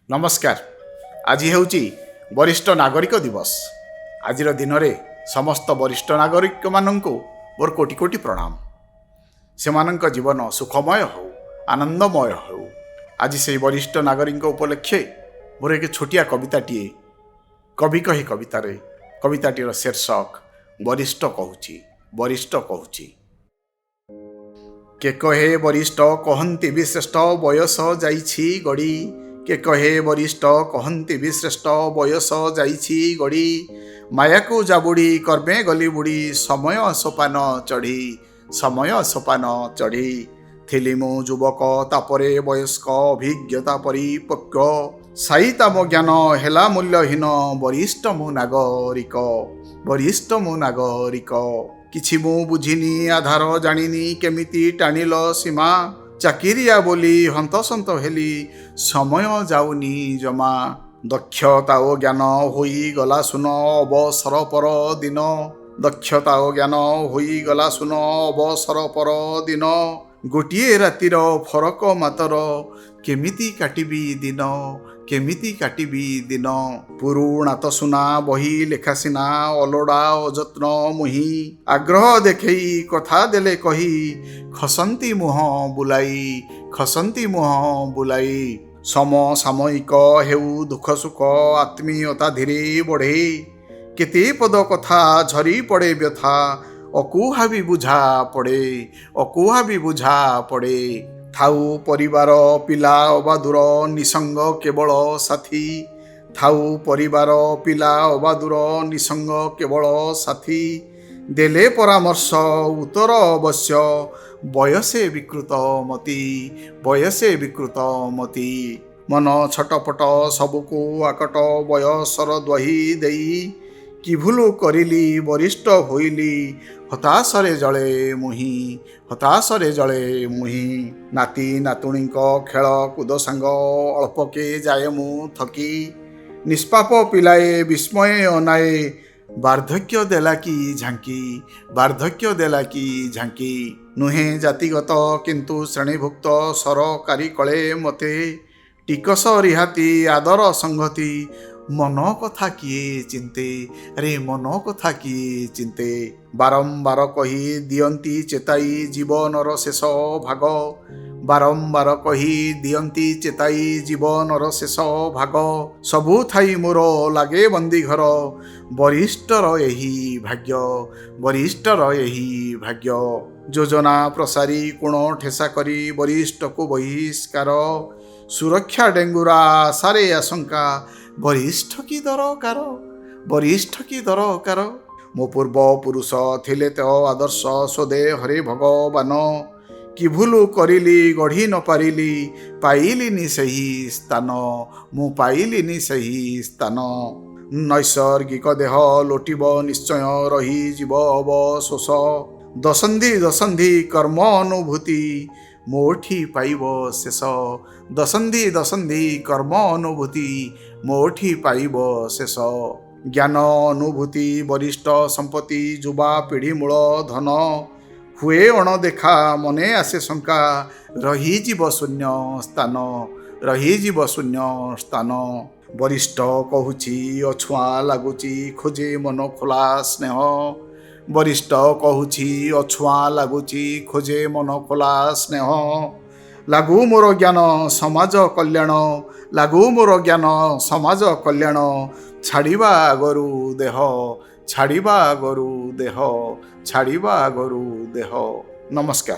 नमस्कार। आज ହେଉଛି वरिष्ठ नागरिक दिवस। आजिर दिन में समस्त वरिष्ठ नागरिक मानक मोर कोटि कोटि प्रणाम। सेमानंक जीवन सुखमय हो, आनंदमय हो। आज से वरिष्ठ नागरिक उपलक्षे मोर एक छोटिया कविताटीए कवि कहे कविताटीर शीर्षक वरिष्ठ कहूची। वरिष्ठ कहूची के कहे वरिष्ठ कहन्ति विश्रेष्ठ बयस जाइछि गड़ी। के कहे वरिष्ठ कहन्ति विश्रेष्ठ बयस जाइछि गड़ी। माया को जाबुड़ी कर्मे गली बुड़ी समय सोपान चढ़ी। समय सोपान चढ़ी थिली मु युवक तापरे वयस्क अभिज्ञता परिपक्व। साईता मो ज्ञान हेला मूल्यहीन वरिष्ठ मु नागरिक। वरिष्ठ मु नागरिक किछि मु बुझिनी आधार जानिनी केमिति टाणिल सीमा। चाकिरिया बोली हंतसंत हेली समय जाउनी जमा। दक्षता ओ ज्ञान होई गला सुन अवसर पर दिन। दक्षता ओ ज्ञान होई गला सुन अवसर पर दिन। गोटिए रातिर फरक मातर केमिति काटिबी दिन। केमिति काटिबी दिन पुरुणा तो सुना बही लेखा सिना अलोड़ा अजत्न मुही। आग्रह देखई कथा देले कही खसंती मुह बुलाई। खसंती मुह बुलाई समसामयिक हेउ दुख सुख आत्मीयता धीरे बढ़े। केते पद कथा झरी पड़े व्यथा अकुहा भी बुझा पड़े। अकुहा भी बुझा पड़े थाउ परिवार पिला अबादुर निसंग केवल साथी। थाउ परिवार पिला अबादुर निसंग केवल साथी। देले परामर्श उत्तर अवश्य बयसे विकृत मती। बयसे विकृत मती मन छटपट सबको आकट बयसर द्वही देई। कि भूलु करिली वरिष्ठ होइली हताशरे जले मुही। हताशरे जले मुही नाती नातुणीक खेल कूद सांग अल्पके जाए मु थकी। निष्पाप पिलाए विस्मये अनाए वार्धक्य देला की झांकी। वार्धक्य देला की झांकी नुहे जातिगत किंतु श्रेणीभुक्त सरकारी कले मते। टिकस रिहाती आदर संगति मन कथा किए चिंते। अरे मन कथा किए चिंते बारंबार कही दियंती चेताई जीवनर शेष भाग। बारंबार कही दियंती चेताई जीवनर शेष भाग। सबु थाई मोर लागे बंदी घर वरिष्ठर एही भाग्य। वरिष्ठर एही भाग्य योजना प्रसारी कोण ठेसा करी वरिष्ठ को बहिष्कार। सुरक्षा डेंगुरा सारे आशंका वरिष्ठ की दरकार। वरिष्ठ की दरकार मो पूर्व पुरुष थिले तो आदर्श सोदे हरे भगवान। कि भूलु करिली गढ़ी न पारिली पाइलिनी सही स्थान। मु पाइलिनी सही स्थान नैसर्गिक देह लोटिब निश्चय रही जीव अवशोष। दशंधि दशंधि कर्म अनुभूति मोठी पाइब शेष। दशंधि दशंधि कर्म अनुभूति मोठी पाइब शेष। ज्ञान अनुभूति वरिष्ठ संपत्ति युवा पीढ़ी मूल धन। हुए अणदेखा मने आसे शंका रहीजीव शून्य स्थान। रहीजीव शून्य स्थान वरिष्ठ कहूची अछुआ लागुची खोजे मन खोला स्नेह। वरिष्ठ कहूची अछुआ लागुची खोजे मन खोला स्नेह। लागू मोर ज्ञान समाज कल्याण। लागू मोर ज्ञान समाज कल्याण छाड़िबा आगरू देह। छाड़िबा आगरू देह। छाड़िबा आगरू देह। नमस्कार।